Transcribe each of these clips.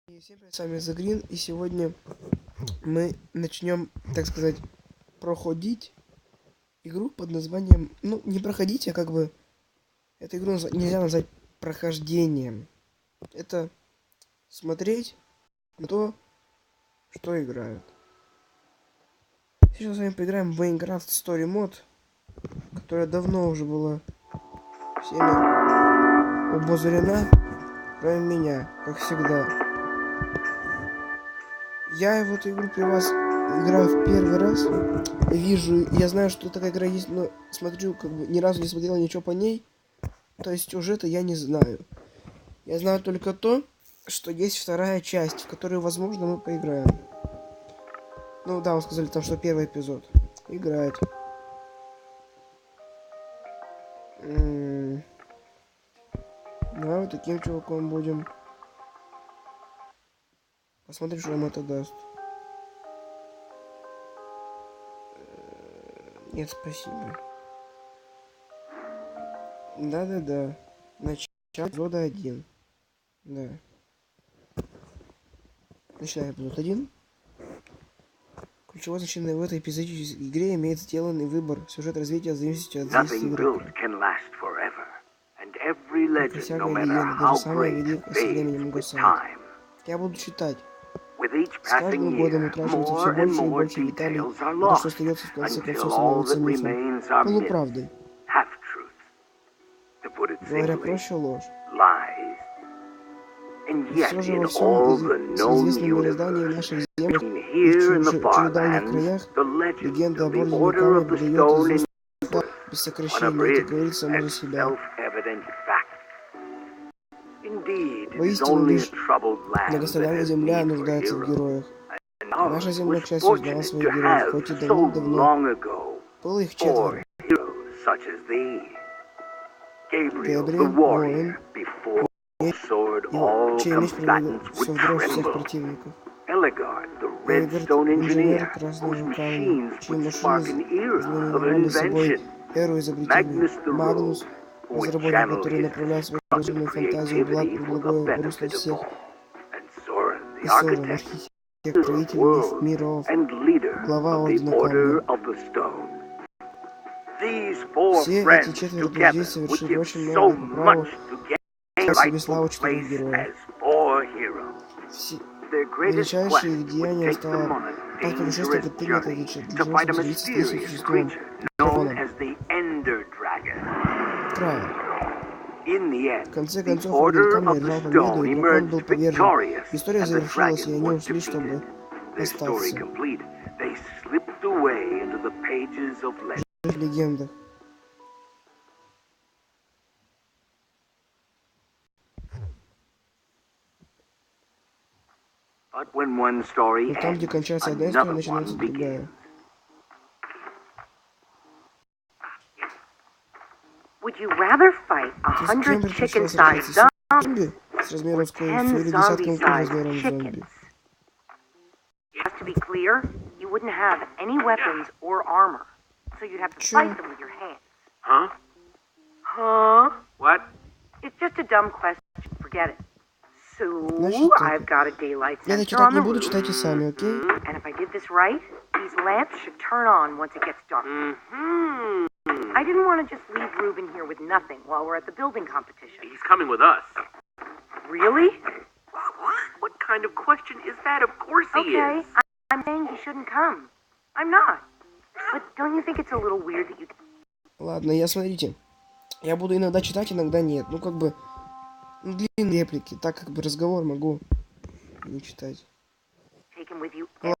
И всем привет, с вами The Green, и сегодня мы начнем, так сказать, проходить игру под названием, ну, не проходить, а как бы, эту игру нельзя назвать прохождением. Это смотреть на то, что играют. Сейчас с вами поиграем в Minecraft Story Mode, которая давно уже была всеми обозрена, кроме меня, как всегда. Я в эту игру при вас играю в первый раз. Я знаю, что такая игра есть, но смотрю, как бы ни разу не смотрел ничего по ней. То есть сюжета я не знаю. Я знаю только то, что есть вторая часть, в которую, возможно, мы поиграем. Ну да, вы сказали там, что первый эпизод. Играет. Давай вот таким чуваком будем. Посмотрим, что нам это даст. Нет, спасибо. Да-да-да. Начало эпизода 1. Да. Начинаем эпизод 1. Ключевое значение в этой эпизодической игре имеет сделанный выбор. Сюжет развития зависит от действий игрока. Как и всякая легенда, даже самая великая со временем угасает. Я буду читать. С каждым годом утрачивается все больше и больше деталей, и то, что остается в конце концов, становится мифом, полуправдой. Говоря проще, ложь. И все же во всем известном мироздании в наших землях и в чужих дальних краях легенда об ордене Каме выдает из уст без сокращения. Это говорит само за себя. Воистину, лишь многострадальная земля нуждается в героях. Наша земля, к счастью, знала своих героев, хоть и давно было их 4. Габриэль, воин, чей меч превратился в дрожь всех противников. Элигард, инженер красного камня, чьи машины знаменовали собой эру изобретения. Магнус, разработчик, который направлял свою разумную фантазию в благое русло всех. И Сорен, архитектор, правитель миров, глава Ордена Камня. Все эти 4 людей совершили очень много по праву себе славу 4 героев. Величайшее их деяние стало путешествие под принято для того, чтобы сразиться с существом драконом. Края. В конце концов, Орден Камня одержал победу, и дракон был повержен. История завершилась, и они ушли, чтобы остаться. Жить в легендах. Но там, где кончается одна история, начинается другая. Ты предпочитаешь сражаться с зомби с размером с курицу или десятком кур размером с зомби? Чё? Значит так. Я это читать не буду, читайте сами, окей? I didn't want to just leave Ruben here with nothing while we're at the building competition. He's coming with us. Really? What kind of question is that? Of course he is. I'm saying he shouldn't come. I'm not. But don't you think it's a little weird that you... Ладно, смотрите. Я буду иногда читать, иногда нет. Ну, как бы, длинные реплики. Так, как бы, разговор могу не читать.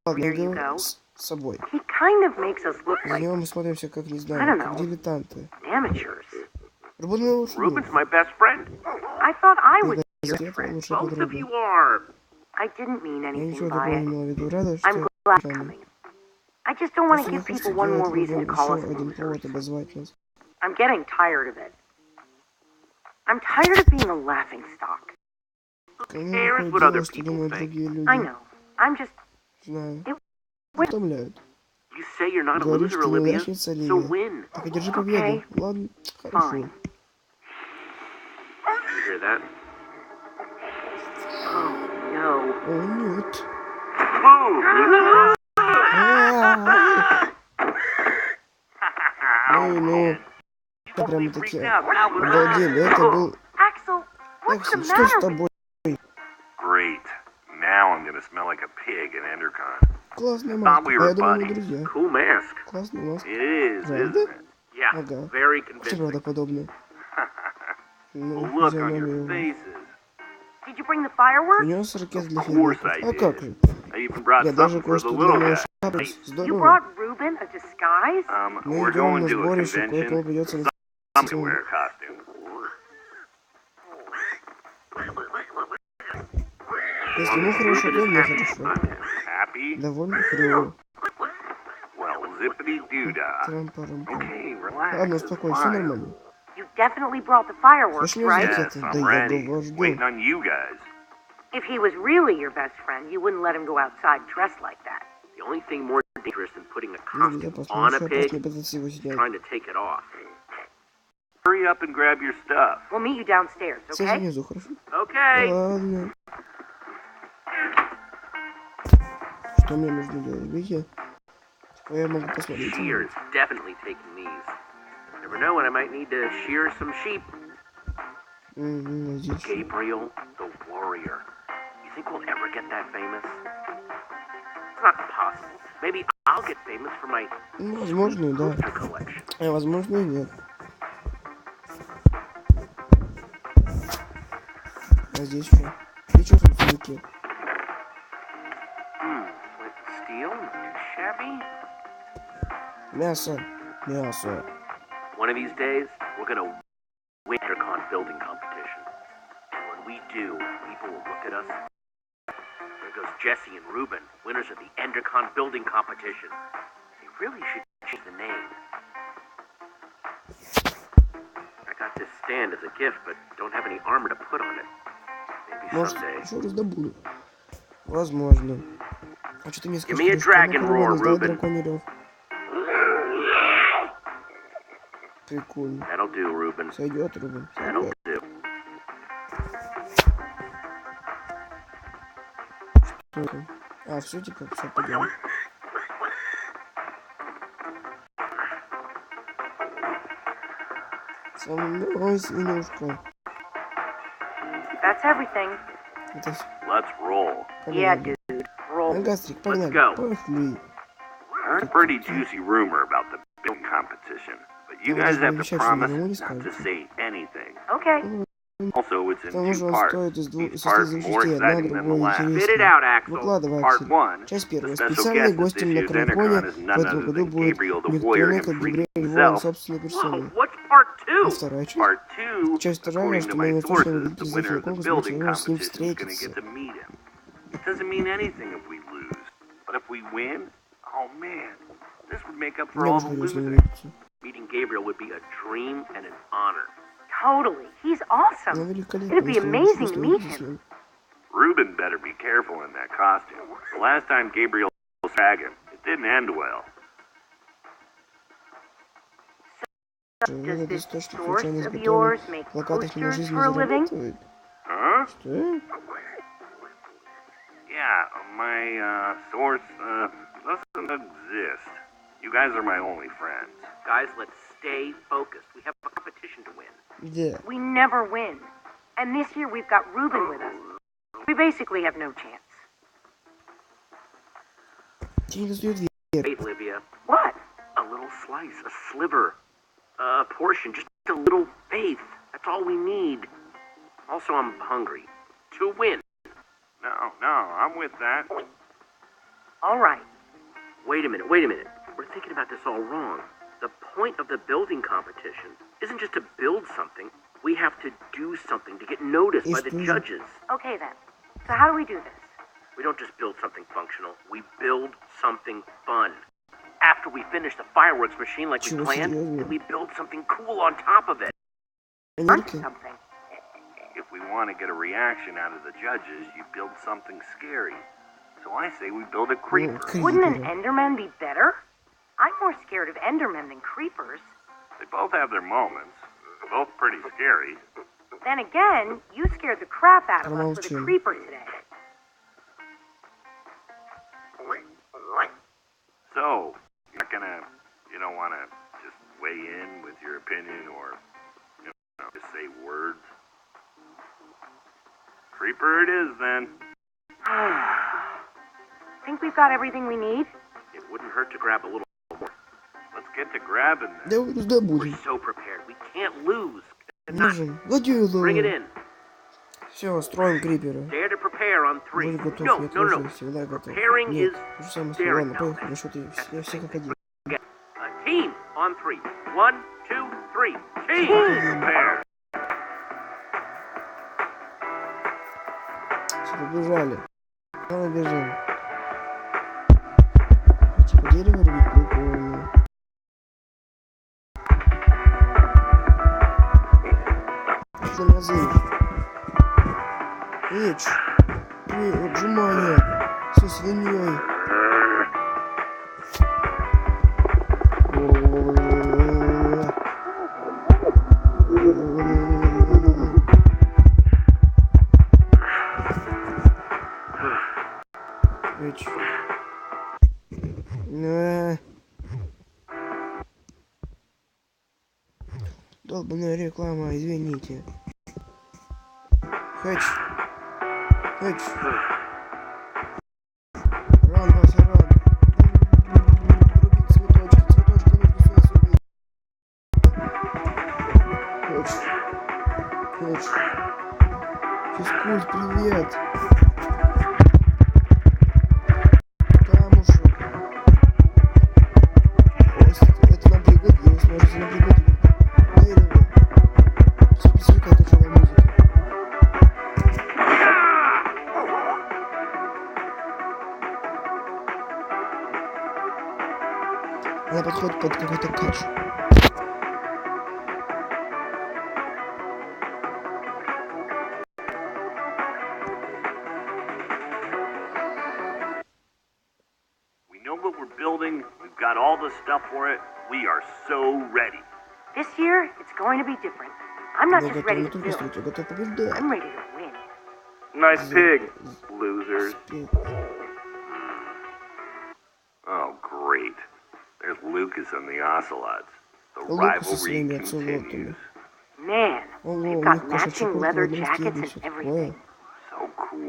Ладно, я говорю с собой. За него мы смотримся, как, не знаю, как дилетанты. Ruben's my best friend. I thought I was Both of you are. I didn't mean Я anything ничего by такого не it. имела в виду. Рада, I'm что glad там. coming. I just don't want to give people one more reason to call us еще один повод losers. обозвать нас. I'm getting tired of it. I'm tired of being a laughing stock. Кому cares выходит what дело, other что people думают think? другие люди? I know. I'm just... Знаю. It- Утомляют. You say you're not a Говоришь, loser, ты Olivia. неудачница, So Оливия. win. Так одержи победу. Okay. Ладно, хорошо. Fine. You hear that? Oh, no. О, нет. Boom! Ой, ну. Это прямо таки обалдели. Это был... Axel, what's the Эксель, что с matter? тобой? Great. Now I'm gonna smell like a pig in Endercon. Классная Thought маска. we А were я думал, мы buddies. друзья. Cool mask. Классная маска. It is, Правда? isn't it? Yeah, Ага. very Все convincing. правдоподобно. The Ну, look on your физиономия. faces. Did you bring the fireworks? Принес ракеты для Of course фейерверков. I А как did. же? I even brought Я даже something for the кое-что для little моего guy. шапки. You Здорово. brought Ruben a disguise? Мы We're идем going на to a сборище, кое-кому convention. придется I'm gonna wear a costume. Если ему хорошо, то и мне хорошо. Happy? Довольно хреново. Well, zippity-doo-dah. Трам-парам-пам. Okay, relax. Ладно, It's успокойся, все fine. нормально. You definitely brought the fireworks, Слышь, мне right? ракеты. Yes, Да I'm я ready. его жду. Waiting on you guys. If he was really your best friend, you wouldn't let him go outside dressed like that. The only thing more dangerous than putting a Нельзя costume посмотреть, on a что pig опаснее пытаться его is снять. trying to take it off. Hurry up and grab your stuff. We'll meet you downstairs, Все okay? внизу, хорошо? Okay. Ладно. Что мне нужно делать? Беги. Типа я могу посмотреть. Shear is definitely taking these. Never know when I might need to shear some sheep. Здесь. Gabriel, the warrior. You think we'll ever get that famous? It's not possible. Maybe I'll get famous for my Ну, возможно, и да. poster collection. А возможно, и нет. А здесь что? И что тут сундуки? Flint and steel, too shabby. Мясо. Мясо. One of these days, we're gonna win Endercon building competition. And when we do, people will look at us. There goes Jesse and Ruben, winners of the Endercon building competition. They really should change the name. I got this stand as a gift, but don't have any armor to put on it. Maybe Может, someday. еще раз добуду. Возможно. А что ты мне скажешь? Give me a dragon roar, Сдай Ruben. драконий рев. Прикольно. That'll do, Ruben. Сойдет, Рубен. That'll Сойдет. do. Что это? А, все, типа, все, пойдем. Со мной, свинюшка. That's everything. Это все. Let's roll. Yeah, Погнали. dude. Roll. Гастрик, Let's погнали. go. Пошли. Heard a pretty juicy rumor about the building competition, but you guys have to promise not to say anything. Okay. Also, it's in Потому что two он parts. стоит из двух Each part more частей. Одна, exciting than the другое last. Spit it интереснее. out, Axel. Выкладывай, Part Аксель. one. Часть The первая. special Специальный guest at гостем this на year's Крипоне Endercon is в none этом other году than будет Gabriel the никто warrior иной, как Габриэль, himself. воин собственной Whoa, персоной. what's part А two? вторая часть? Part two, Часть вторая, according что to моим my источникам sources, видите the здесь winner of the конкурс, building мы с ним competition is going to встретиться. get to meet him. It doesn't mean anything if we lose, but if we win, oh man, this would make up for Мне all уже the конечно losing. увидеться. Meeting Gabriel would be a dream and an honor. Totally. He's Ну, awesome. великолепно, It'd be если мы amazing to чувствуем meet с him. ним. Ruben better be careful in that costume. The last time Gabriel was dragon, it didn't end well. Этот Does this источник source случайно of изготовлен yours в make плакатах на posters жизнь for a living? зарабатывает? Huh? Что? Yeah, my source doesn't exist. You guys are my only friends. Guys, let's stay focused. We have a competition to win. Где? We never win. And this year we've got Ruben with us. We basically have no chance. Тебе не достает дверь. Wait, Livia. What? A little slice, a sliver, a portion, just a little faith. That's all we need. Also, I'm hungry. To win. No, I'm with that. All right. Wait a minute. We're thinking about this all wrong. The point of the building competition isn't just to build something. We have to do something to get noticed by the judges. Okay then. So how do we do this? We don't just build something functional. We build something fun. After we finish the fireworks machine like we Чего planned, серьезно? then we build something cool on top of it. Learn Фейерверки? something. If we want to get a reaction out of the judges, you build something scary. So I say we build a creeper. Wouldn't an Крипер. Enderman be better? I'm more scared of Endermen than creepers. They both have their moments. Both pretty scary. Then again, you scared the crap out of us with a Промолчим. creeper today. Creeper it is, then. Think we've got everything we need? It wouldn't hurt to grab a little more. Let's get to grabbing then. Да вы да будем. We're so prepared. We can't lose. Можем. Ладью. Bring it in. Все, строим крипера. Dare to prepare on three. Вроде готов, No, нет, no, уже no. всегда готов. Preparing Нет, is то же самое daring. слово. Ладно, поехали, что ты, все как один. A team on three. 1, 2, 3. Team. Prepare. Все, побежали. Давай бежим. Типа дерево рубить прикольно. Что на язык? Эч, ты отжимание со свиньей. Эч. Долбаная реклама, извините. Хэч. Хэч. Ран, Вася, ран. Рубить цветочки, цветочки нужно свои срубить. Хэч. Хэч. Физкульт, привет. Камушек. Это нам пригодилось, можете нам пригодилось. Дерево. Специфика от учебной музыки. Она подходит под какой-то кашу. We know what we're building. We've got all the stuff for it. We are so ready. This year, it's going to be different. I'm not Я just готов ready не to только build. строить, я готов побеждать. I'm ready to win. Nice pig, losers. Oh, great. There's Lucas and the Ocelots. The Лукас со rivalry своими оцелотами. continues. Man, Ого, they've у got них кошачий matching корт в leather одном jackets стиле, and все everything. такое. So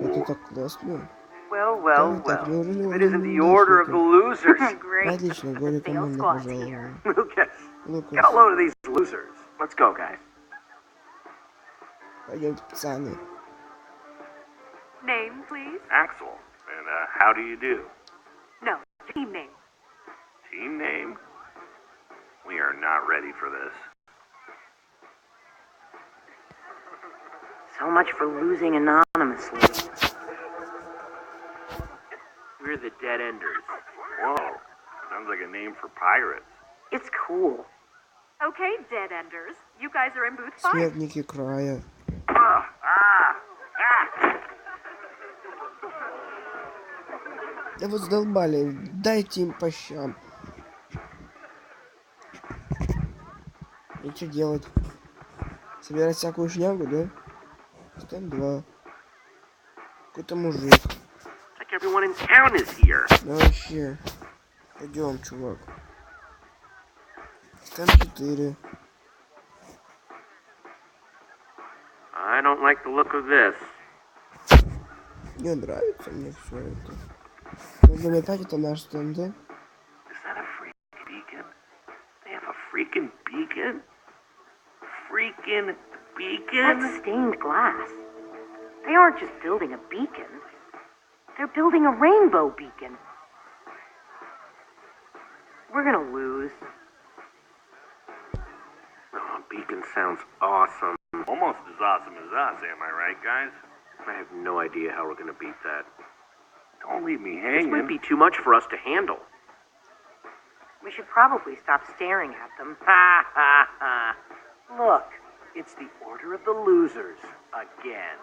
Это cool. так классно. Well, Так, неужели If он it не isn't the order of the losers. Great. Отлично, горе Sales команда squad's пожаловала. here. Lucas, Лукас, get a load of these losers. Let's go, guys. пойдемте, пацаны. Name, please? Axel, and how do you do? No, team name. Team name? We are not ready for this. So much for losing anonymously. We're the Dead Enders. Whoa, sounds like a name for pirates. It's cool. Okay, Dead Enders. You guys are in booth 5. Смертники края. Да вы задолбали, дайте им по щам. И что делать? Собирать всякую шнягу, да? Стенд 2. Какой-то мужик. Like everyone in town is here. Да вообще. Пойдем, чувак. Стенд 4. I don't like the look of this. Не нравится мне все это. Но опять это наш стенд, да? Is that a freaking beacon? They have a freaking beacon? Freaking beacon? That's stained glass. They aren't just building a beacon. They're building a rainbow beacon. We're gonna lose. Oh, beacon sounds awesome. Almost as awesome as us, am I right, guys? I have no idea how we're gonna beat that. Don't leave me This hanging. might be too much for us to handle. We should probably stop staring at them. Ha ha ha. Look, it's the order of the losers again.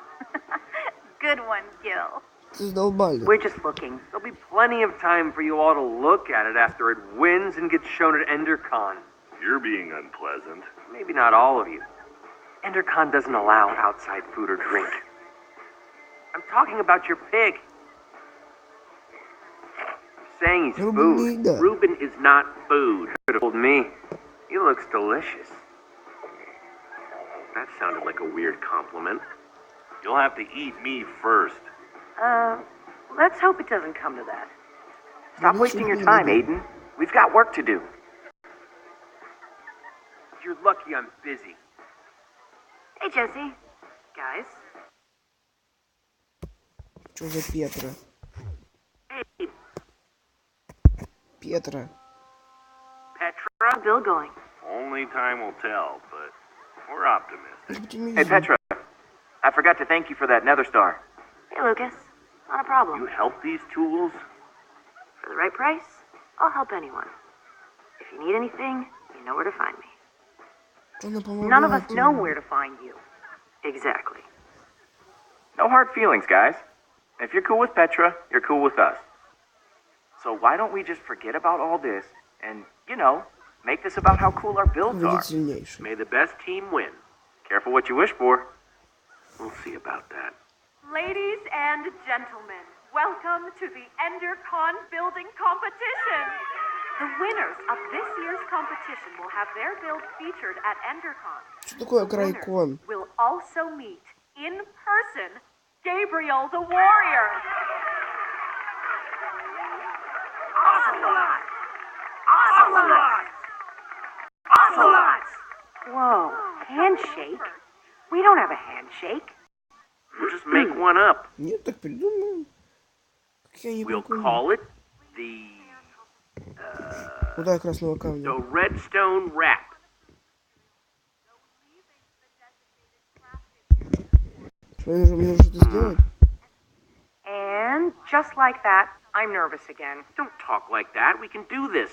Good one, Gil. Ты задолбали. We're just looking. There'll be plenty of time for you all to look at it after it wins and gets shown at EnderCon. You're being unpleasant. Maybe not all of you. EnderCon doesn't allow outside food or drink. I'm talking about your pig. I'm saying he's Рубин food. не еда. Reuben is not food. Could have told me. He looks delicious. That sounded like a weird compliment. You'll have to eat me first. Let's hope it doesn't come to that. Stop wasting your time, Aiden. We've got work to do. You're lucky I'm busy. Hey, Jesse. Guys. Что за Петра? Hey, Петра. Petra? How's Bill going? Only time will tell, but we're optimistic. Оптимизм. Hey, Petra. I forgot to thank you for that nether star. Hey, Lucas. Not a problem. You help these tools? For the right price, I'll help anyone. If you need anything, you know where to find me. Она помогает None of us know ему. where to find you. Exactly. No hard feelings, guys. If you're cool with Petra, you're cool with us. So why don't we just forget about all this and, make this about how cool our builds are? Будет сильнейший. May the best team win. Careful what you wish for. We'll see about that. Ladies and gentlemen, welcome to the EnderCon building competition. The winners of this year's competition will have their build featured at EnderCon. Что такое The winners крайкон? will also meet in person Gabriel the Warrior. Ocelot! Ocelot! Ocelot! Whoa, handshake? We don't have a handshake. We'll just make one up. Нет, так придумаем. Как я не We'll прикольно. call it the Куда красного камня? Redstone Wrap. Что, мне нужно что-то сделать? And just like that, I'm nervous again. Don't talk like that. We can do this.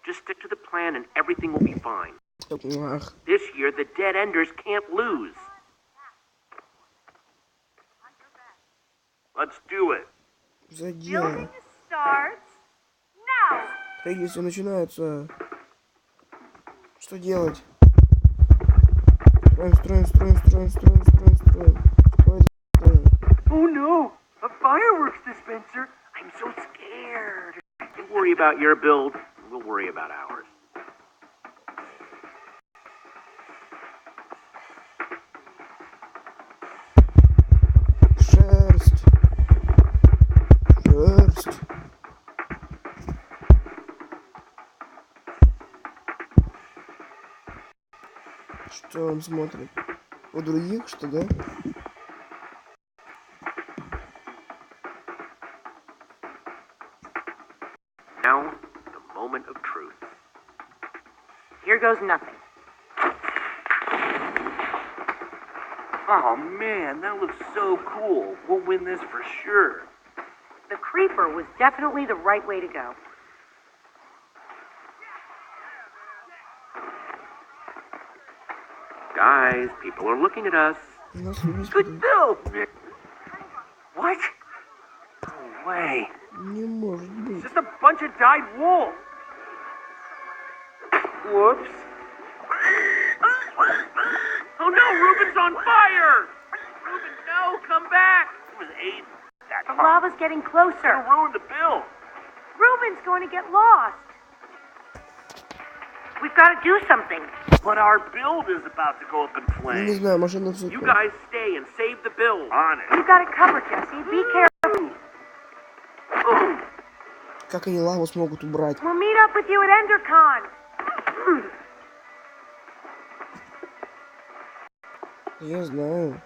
Just stick to the plan and everything will be fine. Ах, This year, the Dead Enders can't lose. Let's do it. за дело. Building starts now. Строительство начинается. Что делать? Строим. Oh no! A fireworks dispenser! I'm so scared. You worry about your build, we'll worry about ours. Шерсть. Что он смотрит? У других, что да? Now, the moment of truth. Here goes nothing. Oh man, that looks so cool. We'll win this for sure. The Creeper was definitely the right way to go. Guys, people are looking at us. У нас есть Good build, Nick. What? No way. Не может быть. Just a bunch of dyed wool. Whoops. Oh no, Ruben's on fire! Ruben, no, come back! It was Aiden. That The lava's getting closer. ruined the build. Ruben's going to get lost. We've got to do something. But our build is about to go up in Ну, не flames. знаю, машина все. You guys stay and save the build. On it. You got it covered, Jesse. Be careful. Как они лаву смогут убрать? We'll meet up with you at EnderCon. Я знаю.